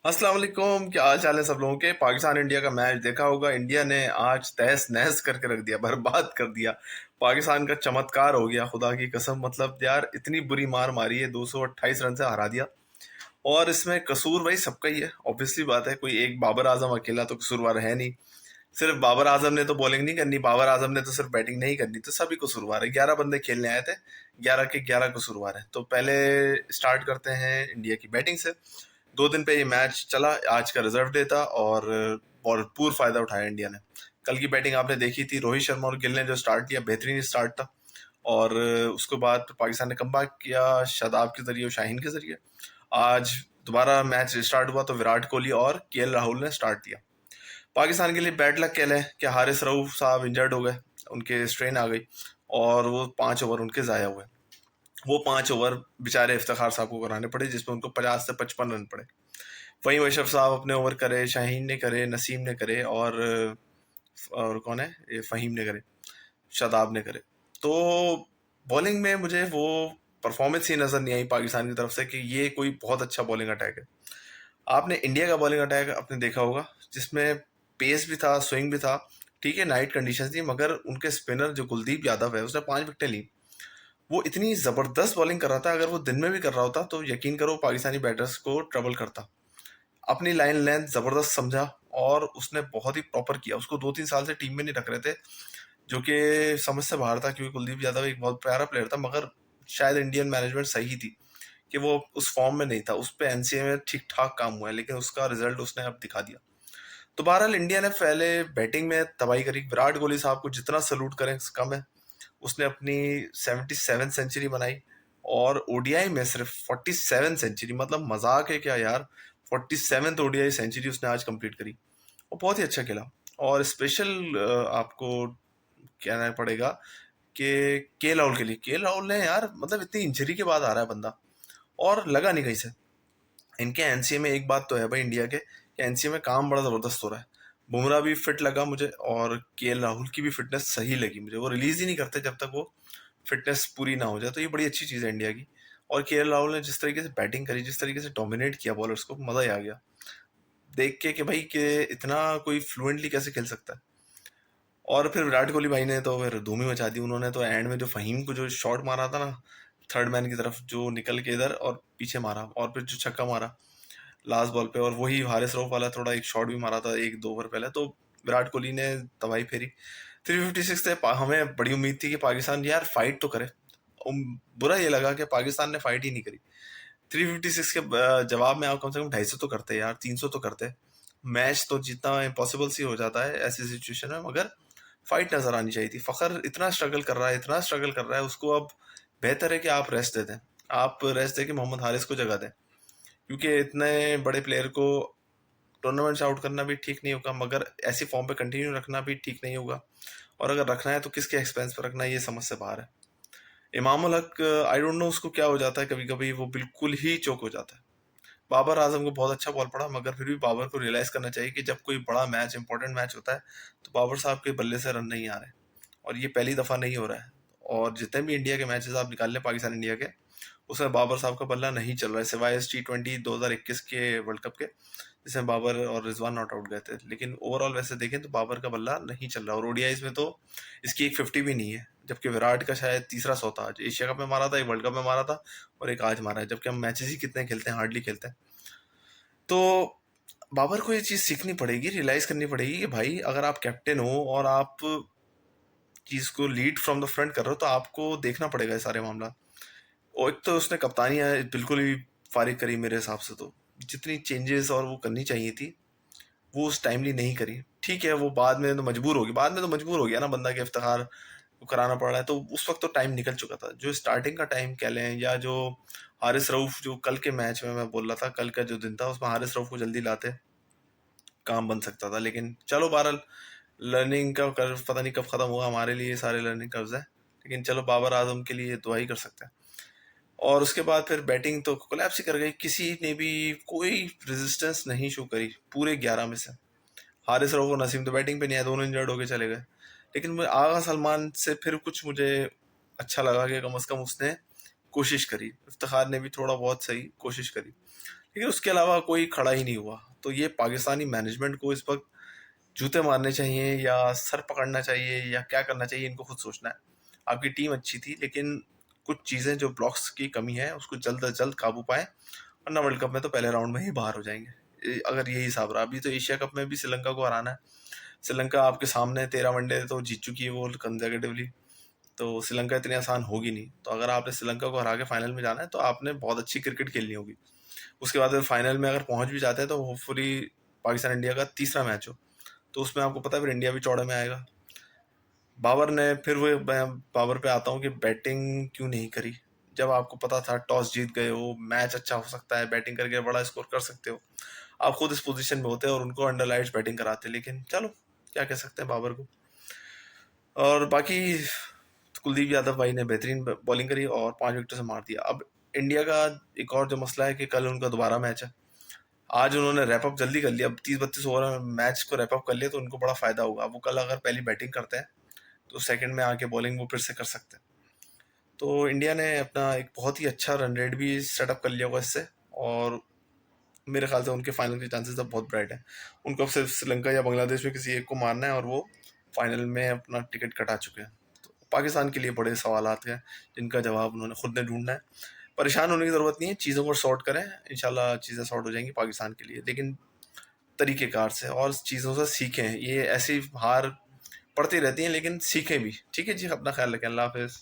अस्सलाम वालेकुम, क्या हाल चाल है सब लोगों के। पाकिस्तान इंडिया का मैच देखा होगा। इंडिया ने आज तहस नहस करके रख दिया, बर्बाद कर दिया। पाकिस्तान का चमत्कार हो गया, खुदा की कसम। मतलब यार, इतनी बुरी मार मारी है, 228 रन से हरा दिया। और इसमें कसूर भाई सबका ही है, ऑब्वियसली बात है। कोई एक बाबर आजम अकेला तो कसूरवार है नहीं। सिर्फ बाबर आजम ने तो बॉलिंग नहीं करनी, बाबर आजम ने तो सिर्फ बैटिंग नहीं करनी, तो सभी कसूरवार है। 11 बंदे खेलने आए थे, 11 के 11 कसूरवार है। तो पहले स्टार्ट करते हैं इंडिया की बैटिंग से। 2 दिन पे ये मैच चला, आज का रिजर्व डे था और भरपूर फायदा उठाया इंडिया ने। कल की बैटिंग आपने देखी थी, रोहित शर्मा और गिल ने जो स्टार्ट किया, बेहतरीन स्टार्ट था। और उसके बाद पाकिस्तान ने कमबैक किया शादाब के जरिए और शाहीन के जरिए। आज दोबारा मैच स्टार्ट हुआ तो विराट कोहली और केएल राहुल ने स्टार्ट दिया। पाकिस्तान के लिए बैड लक कह लें कि हारिस रऊफ साहब इंजर्ड हो गए, उनके स्ट्रेन आ गई और वो 5 ओवर उनके ज़ाया हुए। वो 5 ओवर बेचारे इफ्तिखार साहब को कराने पड़े, जिसमें उनको 50 से 55 रन पड़े। वहीं अशरफ साहब अपने ओवर करे, शाहीन ने करे, नसीम ने करे और कौन है ये, फ़हीम ने करे, शादाब ने करे। तो बॉलिंग में मुझे वो परफॉर्मेंस ही नज़र नहीं आई पाकिस्तान की तरफ से कि ये कोई बहुत अच्छा बॉलिंग अटैक है। आपने इंडिया का बॉलिंग अटैक आपने देखा होगा, जिसमें पेस भी था, स्विंग भी था। ठीक है, नाइट कंडीशंस थी, मगर उनके स्पिनर जो कुलदीप यादव है, उसने 5 विकेटें ली। वो इतनी ज़बरदस्त बॉलिंग कर रहा था, अगर वो दिन में भी कर रहा होता तो यकीन करो पाकिस्तानी बैटर्स को ट्रबल करता। अपनी लाइन लेंथ ज़बरदस्त समझा और उसने बहुत ही प्रॉपर किया। उसको 2-3 साल से टीम में नहीं रख रहे थे, जो कि समझ से बाहर था, क्योंकि कुलदीप यादव एक बहुत प्यारा प्लेयर था, मगर शायद इंडियन मैनेजमेंट सही थी कि वो उस फॉर्म में नहीं था। उस पर एनसीए में ठीक ठाक काम हुआ है, लेकिन उसका रिजल्ट उसने अब दिखा दिया। तो बहरहाल इंडिया ने पहले बैटिंग में तबाही करी। विराट कोहली साहब को जितना सल्यूट करें कम है। उसने अपनी 77 सेंचुरी बनाई और ओडीआई में सिर्फ 47 सेंचुरी, मतलब मजाक है क्या यार। 47th ओडीआई सेंचुरी उसने आज कंप्लीट करी और बहुत ही अच्छा खेला। और स्पेशल आपको कहना पड़ेगा कि के राहुल के लिए, के राहुल ने यार, मतलब इतनी इंजरी के बाद आ रहा है बंदा और लगा नहीं कहीं से। इनके एनसीए में एक बात तो है भाई इंडिया के, कि एनसीए में काम बड़ा ज़बरदस्त हो रहा है। बुमराह भी फिट लगा मुझे और केएल राहुल की भी फिटनेस सही लगी मुझे। वो रिलीज़ ही नहीं करते जब तक वो फिटनेस पूरी ना हो जाए, तो ये बड़ी अच्छी चीज़ है इंडिया की। और केएल राहुल ने जिस तरीके से बैटिंग करी, जिस तरीके से डोमिनेट किया बॉलर्स को, मज़ा ही आ गया देख के कि भाई कि इतना कोई फ्लुएंटली कैसे खेल सकता है। और फिर विराट कोहली भाई ने तो फिर धूम ही मचा दी। उन्होंने तो एंड में जो फ़हीम को जो शॉट मारा था ना, थर्ड मैन की तरफ जो निकल के इधर और पीछे मारा, और फिर जो छक्का मारा लास्ट बॉल पे, और वही हारिस रऊफ वाला थोड़ा एक शॉट भी मारा था 1-2 ओवर पहले, तो विराट कोहली ने तबाही फेरी। 356 थे। हमें बड़ी उम्मीद थी कि पाकिस्तान यार फाइट तो करे। बुरा ये लगा कि पाकिस्तान ने फाइट ही नहीं करी। 356 के जवाब में आप कम से कम 250 तो करते यार, 300 तो करते। मैच तो जीतना इम्पॉसिबल सी हो जाता है ऐसी सिचुएशन में, मगर फाइट नजर आनी चाहिए थी। फखर इतना स्ट्रगल कर रहा है, इतना स्ट्रगल कर रहा है, उसको अब बेहतर है कि आप रेस्ट दे दें। आप रेस्ट दे के मोहम्मद हारिस को जगह दें, क्योंकि इतने बड़े प्लेयर को टूर्नामेंट से आउट करना भी ठीक नहीं होगा, मगर ऐसी फॉर्म पे कंटिन्यू रखना भी ठीक नहीं होगा। और अगर रखना है तो किसके एक्सपेंस पर रखना है, ये समझ से बाहर है। Imam ul Haq, I don't know उसको क्या हो जाता है, कभी कभी वो बिल्कुल ही चौक हो जाता है। बाबर आजम को बहुत अच्छा बॉल पड़ा, मगर फिर भी बाबर को रियलाइज करना चाहिए कि जब कोई बड़ा मैच, इंपॉर्टेंट मैच होता है, तो बाबर साहब के बल्ले से रन नहीं आ रहे। और ये पहली दफ़ा नहीं हो रहा है। और जितने भी इंडिया के मैचेस आप निकाल लें पाकिस्तान इंडिया के, उसमें बाबर साहब का बल्ला नहीं चल रहा है, सिवाय इस T20 2021 के वर्ल्ड कप के, जिसमें बाबर और रिजवान नॉट आउट गए थे। लेकिन ओवरऑल वैसे देखें तो बाबर का बल्ला नहीं चल रहा। और ओडीआईज में तो इसकी एक 50 भी नहीं है, जबकि विराट का शायद तीसरा सौ था। आज एशिया कप में मारा था, एक वर्ल्ड कप में मारा था और एक आज मारा है, जबकि हम मैचेस ही कितने खेलते हैं, हार्डली खेलते हैं। तो बाबर को ये चीज़ सीखनी पड़ेगी, रियलाइज़ करनी पड़ेगी कि भाई अगर आप कैप्टन हो और आप चीज़ को लीड फ्रॉम द फ्रंट कर रहे हो, तो आपको देखना पड़ेगा ये सारे मामला। और एक तो उसने कप्तानी है बिल्कुल ही फारिग करी मेरे हिसाब से। तो जितनी चेंजेस और वो करनी चाहिए थी, वो उस टाइमली नहीं करी। ठीक है, वो बाद में तो मजबूर हो गया, बाद में तो मजबूर हो गया ना बंदा, के इफ्तिखार को कराना पड़ रहा है, तो उस वक्त तो टाइम निकल चुका था। जो स्टार्टिंग का टाइम कह लें, या जो हारिस रऊफ, जो कल के मैच में मैं बोल रहा था, कल का जो दिन था उसमें हारिस रऊफ को जल्दी लाते, काम बन सकता था। लेकिन चलो बहरहाल, लर्निंग का कर्व पता नहीं कब ख़त्म हुआ। हमारे लिए सारे लर्निंग कर्व्स हैं, लेकिन चलो बाबर आजम के लिए दुआ ही कर सकते हैं। और उसके बाद फिर बैटिंग तो कोलैप्स ही कर गई, किसी ने भी कोई रेजिस्टेंस नहीं शो करी पूरे 11 में से। हारिस रऊफ और नसीम तो बैटिंग पे नहीं आए, दोनों इंजर्ड होके चले गए। लेकिन मुझे आगा सलमान से फिर कुछ मुझे अच्छा लगा कि कम अज़ कम उसने कोशिश करी। इफ्तिखार ने भी थोड़ा बहुत सही कोशिश करी, लेकिन उसके अलावा कोई खड़ा ही नहीं हुआ। तो ये पाकिस्तानी मैनेजमेंट को इस वक्त जूते मारने चाहिए या सर पकड़ना चाहिए या क्या करना चाहिए, इनको खुद सोचना है। आपकी टीम अच्छी थी, लेकिन कुछ चीज़ें जो ब्लॉक्स की कमी है उसको जल्द अज जल्द काबू पाएं, वरना वर्ल्ड कप में तो पहले राउंड में ही बाहर हो जाएंगे। अगर यही हिसाब रहा, अभी तो एशिया कप में भी श्रीलंका को हराना है। श्रीलंका आपके सामने 13 वनडे तो जीत चुकी है वो कंजर्वेटिवली, तो श्रीलंका इतनी आसान होगी नहीं। तो अगर आपने श्रीलंका को हरा के फाइनल में जाना है तो आपने बहुत अच्छी क्रिकेट खेलनी होगी। उसके बाद फाइनल में अगर पहुंच भी जाते हैं तो होपफुली पाकिस्तान इंडिया का तीसरा मैच हो, तो उसमें आपको पता है फिर इंडिया भी चौड़े में आएगा। बाबर ने फिर वो, मैं बाबर पे आता हूँ कि बैटिंग क्यों नहीं करी। जब आपको पता था टॉस जीत गए हो, मैच अच्छा हो सकता है, बैटिंग करके बड़ा स्कोर कर सकते हो, आप खुद इस पोजीशन में होते और उनको अंडर लाइट्स बैटिंग कराते। लेकिन चलो, क्या कह सकते हैं बाबर को। और बाकी कुलदीप यादव भाई ने बेहतरीन बॉलिंग करी और 5 विकेट से मार दिया। अब इंडिया का एक और जो मसला है कि कल उनका दोबारा मैच है। आज उन्होंने रैपअप जल्दी कर लिया, अब 30-32 ओवर में मैच को रैपअप कर लिया, तो उनको बड़ा फायदा होगा। वो कल अगर पहली बैटिंग करते हैं तो सेकंड में आके बॉलिंग वो फिर से कर सकते हैं। तो इंडिया ने अपना एक बहुत ही अच्छा रन रेट भी सेटअप कर लिया होगा इससे, और मेरे ख्याल से उनके फाइनल के चांसेस अब बहुत ब्राइट हैं। उनको अब सिर्फ श्रीलंका या बांग्लादेश में किसी एक को मारना है और वो फाइनल में अपना टिकट कटा चुके हैं। तो पाकिस्तान के लिए बड़े सवालात हैं जिनका जवाब उन्होंने खुद ने ढूंढना है। परेशान होने की ज़रूरत नहीं है, चीज़ों को सॉर्ट करें, इंशाल्लाह चीज़ें सॉर्ट हो जाएंगी पाकिस्तान के लिए, लेकिन तरीक़ेकार से और चीज़ों से सीखें। ये ऐसी हार पड़ती रहती हैं, लेकिन सीखें भी। ठीक है जी, अपना ख्याल रखें। अल्लाह हाफ़िज़।